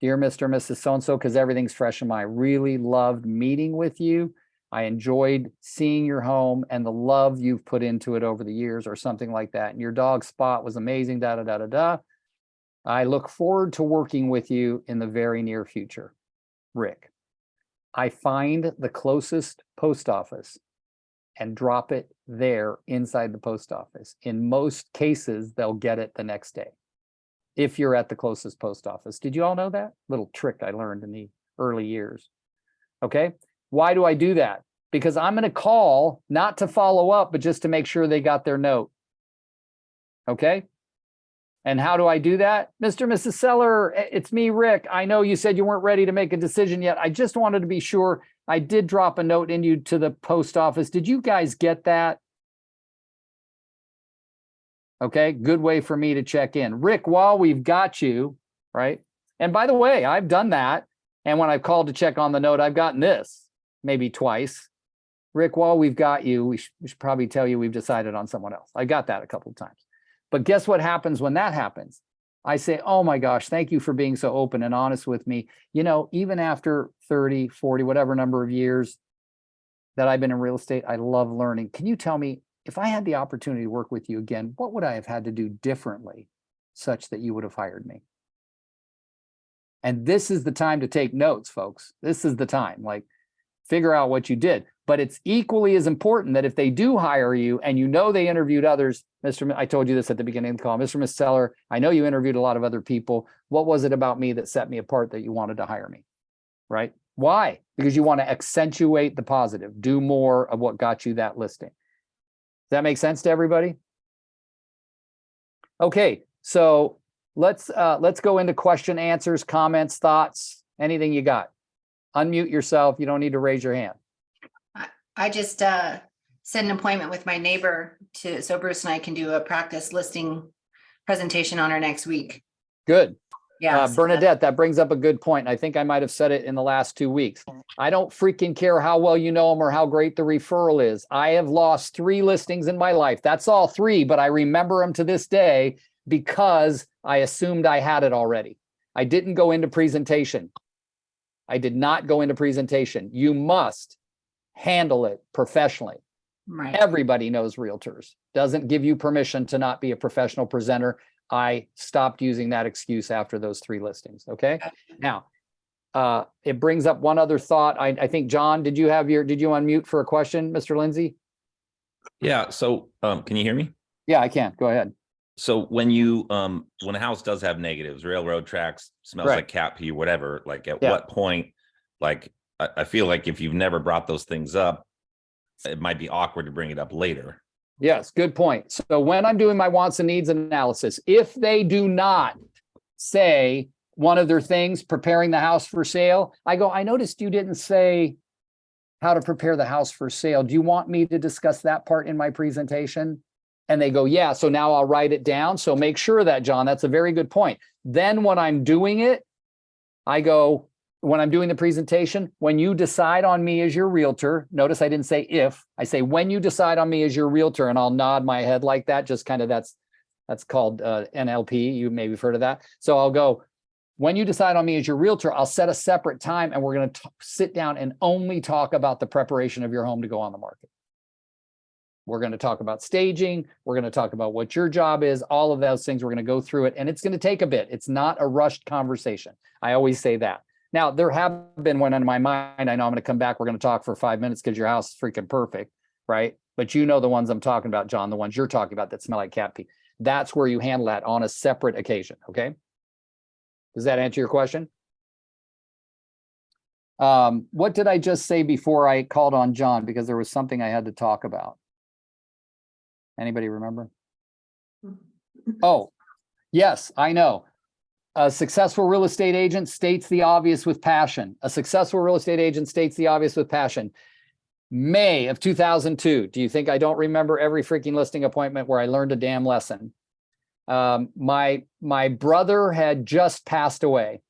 Dear Mr. and Mrs. So-and-so, because everything's fresh in mind. I really loved meeting with you. I enjoyed seeing your home and the love you've put into it over the years, or something like that. And your dog Spot was amazing, da, da, da, da, da. I look forward to working with you in the very near future. Rick. I find the closest post office and drop it there inside the post office. In most cases, they'll get it the next day if you're at the closest post office. Did you all know that? Little trick I learned in the early years. Okay. Why do I do that? Because I'm going to call not to follow up, but just to make sure they got their note. Okay. And how do I do that? Mr. and Mrs. Seller, it's me, Rick. I know you said you weren't ready to make a decision yet. I just wanted to be sure. I did drop a note in you to the post office. Did you guys get that? Okay, good way for me to check in. Rick, while we've got you, right? And by the way, I've done that. And when I've called to check on the note, I've gotten this maybe twice. Rick, while we've got you, we should probably tell you we've decided on someone else. I got that a couple of times. But guess what happens when that happens? I say, oh my gosh, thank you for being so open and honest with me. You know, even after 30, 40, whatever number of years that I've been in real estate, I love learning. Can you tell me, if I had the opportunity to work with you again, what would I have had to do differently such that you would have hired me? And this is the time to take notes, folks. This is the time, like, figure out what you did. But it's equally as important that if they do hire you and you know they interviewed others, I told you this at the beginning of the call, Mr. and Ms. Seller, I know you interviewed a lot of other people. What was it about me that set me apart that you wanted to hire me, right? Why? Because you want to accentuate the positive, do more of what got you that listing. Does that make sense to everybody? Okay, so let's go into question, answers, comments, thoughts, anything you got. Unmute yourself. You don't need to raise your hand. I just set an appointment with my neighbor so Bruce and I can do a practice listing presentation on our next week. Good. Yeah. Bernadette, that brings up a good point. I think I might have said it in the last 2 weeks. I don't freaking care how well you know them or how great the referral is. I have lost 3 listings in my life. That's all 3, but I remember them to this day because I assumed I had it already. I didn't go into presentation. I did not go into presentation. You must handle it professionally. Right. Everybody knows realtors. Doesn't give you permission to not be a professional presenter. I stopped using that excuse after those 3 listings. Okay. Now, it brings up one other thought. I think, John, did you unmute for a question, Mr. Lindsay? Yeah. So, can you hear me? Yeah, I can. Go ahead. So when when a house does have negatives, railroad tracks, smells Right. like cat pee, whatever, like at Yeah. what point, like, I feel like if you've never brought those things up, it might be awkward to bring it up later. Yes, good point. So when I'm doing my wants and needs analysis, if they do not say one of their things, preparing the house for sale, I go, I noticed you didn't say how to prepare the house for sale. Do you want me to discuss that part in my presentation? And they go, yeah. So now I'll write it down. So make sure that, John, that's a very good point. Then when I'm doing it, I go, when I'm doing the presentation, when you decide on me as your realtor, notice I didn't say if, I say when you decide on me as your realtor, and I'll nod my head like that, just kind of that's called NLP. You maybe have heard of that. So I'll go, when you decide on me as your realtor, I'll set a separate time and we're going to sit down and only talk about the preparation of your home to go on the market. We're going to talk about staging. We're going to talk about what your job is, all of those things. We're going to go through it, and it's going to take a bit. It's not a rushed conversation. I always say that. Now, there have been one in my mind. I know I'm going to come back. We're going to talk for 5 minutes because your house is freaking perfect, right? But you know the ones I'm talking about, John, the ones you're talking about that smell like cat pee. That's where you handle that on a separate occasion, okay? Does that answer your question? What did I just say before I called on John? Because there was something I had to talk about. Anybody remember? Oh, yes, I know. A successful real estate agent states the obvious with passion. A successful real estate agent states the obvious with passion. May of 2002. Do you think I don't remember every freaking listing appointment where I learned a damn lesson? My brother had just passed away,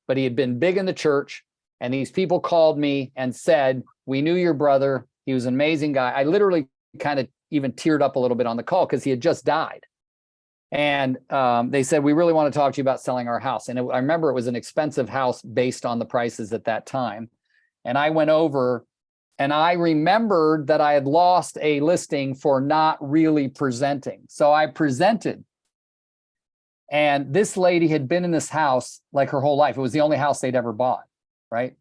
but he had been big in the church. And these people called me and said, we knew your brother. He was an amazing guy. I literally kind of even teared up a little bit on the call because he had just died. And they said, we really want to talk to you about selling our house. And I remember it was an expensive house based on the prices at that time. And I went over and I remembered that I had lost a listing for not really presenting. So I presented. And this lady had been in this house like her whole life. It was the only house they'd ever bought. Right.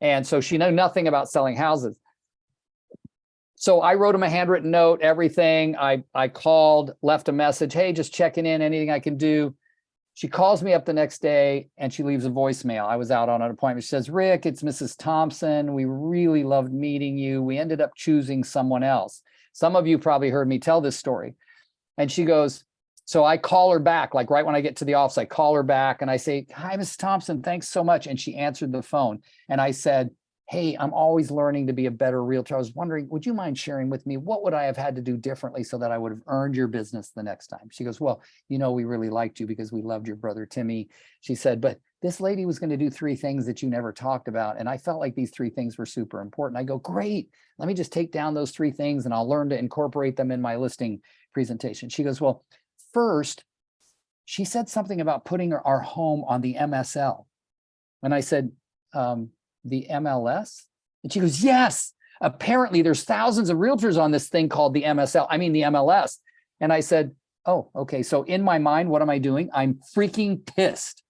And so she knew nothing about selling houses. So I wrote him a handwritten note, everything. I called, left a message. Hey, just checking in, anything I can do. She calls me up the next day and she leaves a voicemail. I was out on an appointment. She says, Rick, it's Mrs. Thompson. We really loved meeting you. We ended up choosing someone else. Some of you probably heard me tell this story. And she goes, so I call her back, like right when I get to the office, I call her back and I say, hi, Mrs. Thompson, thanks so much. And she answered the phone. And I said, hey, I'm always learning to be a better realtor. I was wondering, would you mind sharing with me, what would I have had to do differently so that I would have earned your business the next time? She goes, well, you know, we really liked you because we loved your brother, Timmy. She said, but this lady was going to do 3 things that you never talked about. And I felt like these 3 things were super important. I go, great. Let me just take down those 3 things and I'll learn to incorporate them in my listing presentation. She goes, well, first, she said something about putting our home on the MSL. And I said, the MLS? And she goes, yes, apparently there's thousands of realtors on this thing called the MSL. I mean, the MLS. And I said, oh, okay. So in my mind, what am I doing? I'm freaking pissed.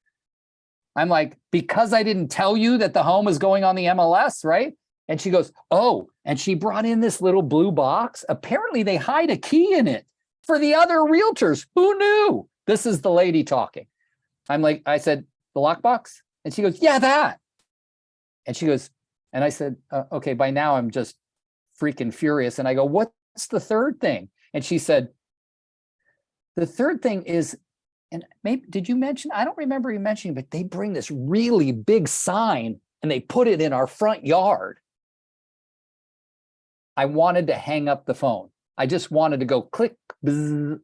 I'm like, because I didn't tell you that the home is going on the MLS, right? And she goes, oh, and she brought in this little blue box. Apparently they hide a key in it for the other realtors. Who knew? This is the lady talking. I'm like, I said, the lockbox? And she goes, yeah, that. And she goes, and I said, okay, by now I'm just freaking furious. And I go, what's the third thing? And she said, the third thing is, and maybe, did you mention, I don't remember you mentioning, but they bring this really big sign and they put it in our front yard. I wanted to hang up the phone. I just wanted to go click. Bzz.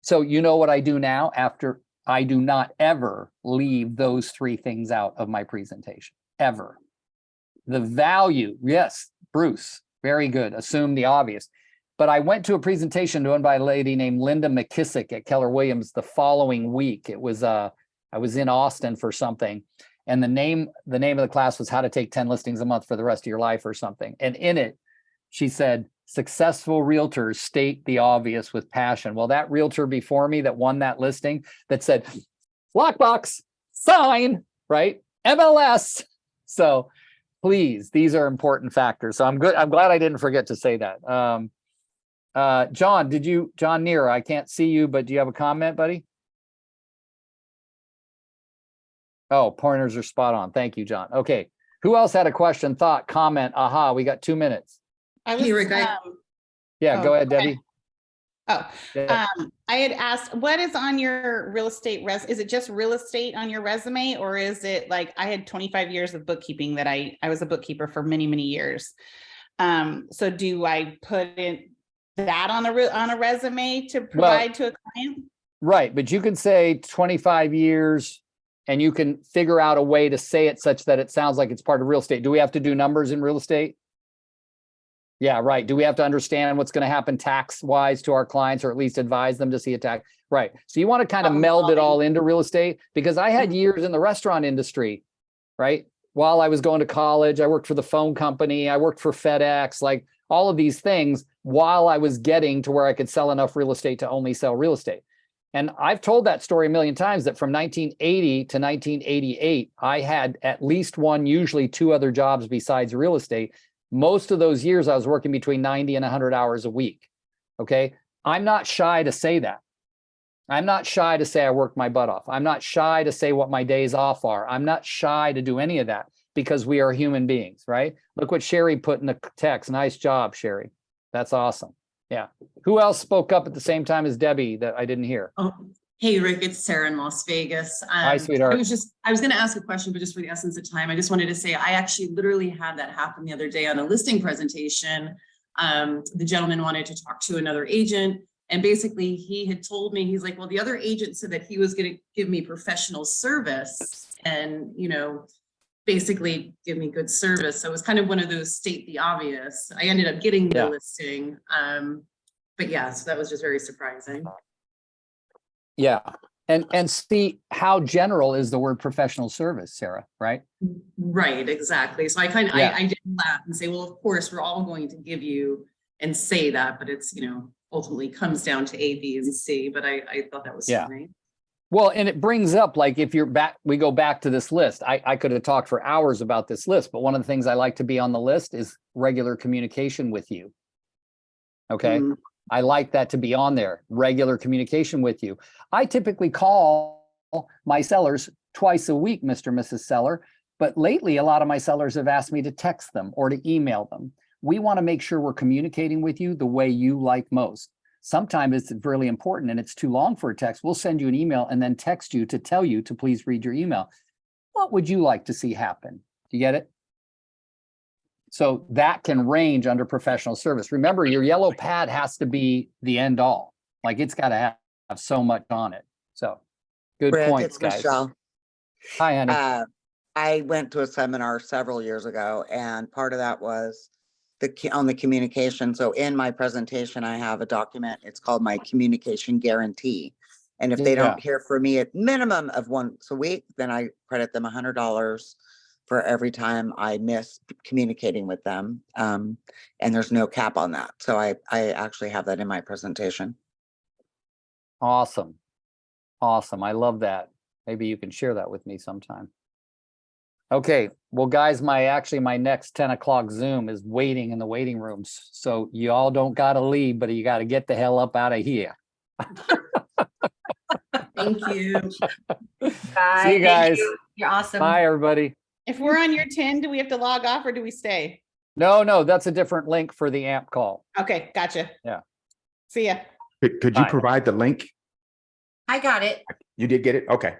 So you know what I do now after I do not ever leave those 3 things out of my presentation, ever. The value, yes, Bruce, very good. Assume the obvious. But I went to a presentation done by a lady named Linda McKissick at Keller Williams the following week. It was, I was in Austin for something. And the name of the class was How to Take 10 Listings a Month for the Rest of Your Life or something. And in it, she said, successful realtors state the obvious with passion. Well, that realtor before me that won that listing that said, lockbox, sign, right? MLS. So please, these are important factors. So I'm good. I'm glad I didn't forget to say that. John, John Neer, I can't see you, but do you have a comment, buddy? Oh, pointers are spot on. Thank you, John. Okay. Who else had a question, thought, comment? Aha, we got 2 minutes. I was, Hey, Rick, Yeah, go ahead, Debbie. I had asked, what is on your real estate is it just real estate on your resume, or is it like, I had 25 years of bookkeeping that I was a bookkeeper for many, many years. So do I put in that on a resume to provide to a client? Right, but you can say 25 years and you can figure out a way to say it such that it sounds like it's part of real estate. Do we have to do numbers in real estate? Yeah, right. Do we have to understand what's going to happen tax wise to our clients, or at least advise them to see a tax? Right. So you want to kind of meld it all into real estate, because I had years in the restaurant industry, right? While I was going to college, I worked for the phone company. I worked for FedEx, like all of these things. while I was getting to where I could sell enough real estate to only sell real estate. And I've told that story a million times that from 1980 to 1988, I had at least one, usually two other jobs besides real estate. Most of those years I was working between 90 and 100 hours a week. Okay. I'm not shy to say that. I'm not shy to say I worked my butt off. I'm not shy to say what my days off are. I'm not shy to do any of that because we are human beings, right? Look what Sherry put in the text. Nice job, Sherry. That's awesome. Yeah. Who else spoke up at the same time as Debbie that I didn't hear? Oh, hey, Rick, it's Sarah in Las Vegas. Hi, sweetheart. I was going to ask a question, but just for the essence of time, I just wanted to say, I actually literally had that happen the other day on a listing presentation. The gentleman wanted to talk to another agent. And basically he had told me, he's like, well, the other agent said that he was going to give me professional service and, you know, basically give me good service. So it was kind of one of those state the obvious. I ended up getting the listing. But yeah, so that was just very surprising. Yeah. And see how general is the word professional service, Sarah, right? Right, exactly. So I kind of, I did laugh and say, well, of course, we're all going to give you and say that, but it's, you know, ultimately comes down to A, B, and C, but I thought that was funny. Well, and it brings up, like, if you're back, we go back to this list. I could have talked for hours about this list, but one of the things I like to be on the list is regular communication with you. Okay. Mm-hmm. I like that to be on there, regular communication with you. I typically call my sellers twice a week, Mr. and Mrs. Seller, but lately a lot of my sellers have asked me to text them or to email them. We want to make sure we're communicating with you the way you like most. Sometimes it's really important and it's too long for a text. We'll send you an email and then text you to tell you to please read your email. What would you like to see happen? Do you get it? So that can range under professional service. Remember, your yellow pad has to be the end all. Like, it's got to have so much on it. So good Rick, points, it's guys. Michelle. Hi, honey. I went to a seminar several years ago, and part of that was on the communication. So in my presentation, I have a document. It's called my communication guarantee. And if they don't hear from me at minimum of once a week, then I credit them $100 for every time I miss communicating with them. And there's no cap on that. So I actually have that in my presentation. Awesome. Awesome. I love that. Maybe you can share that with me sometime. Okay. Well, guys, my next 10 o'clock Zoom is waiting in the waiting rooms. So you all don't got to leave, but you got to get the hell up out of here. Thank you. Bye. See you guys. You're awesome. Bye, everybody. If we're on your 10, do we have to log off or do we stay? No, that's a different link for the AMP call. Okay, gotcha. Yeah. See ya. Could you Bye. provide the link? I got it. You did get it? Okay.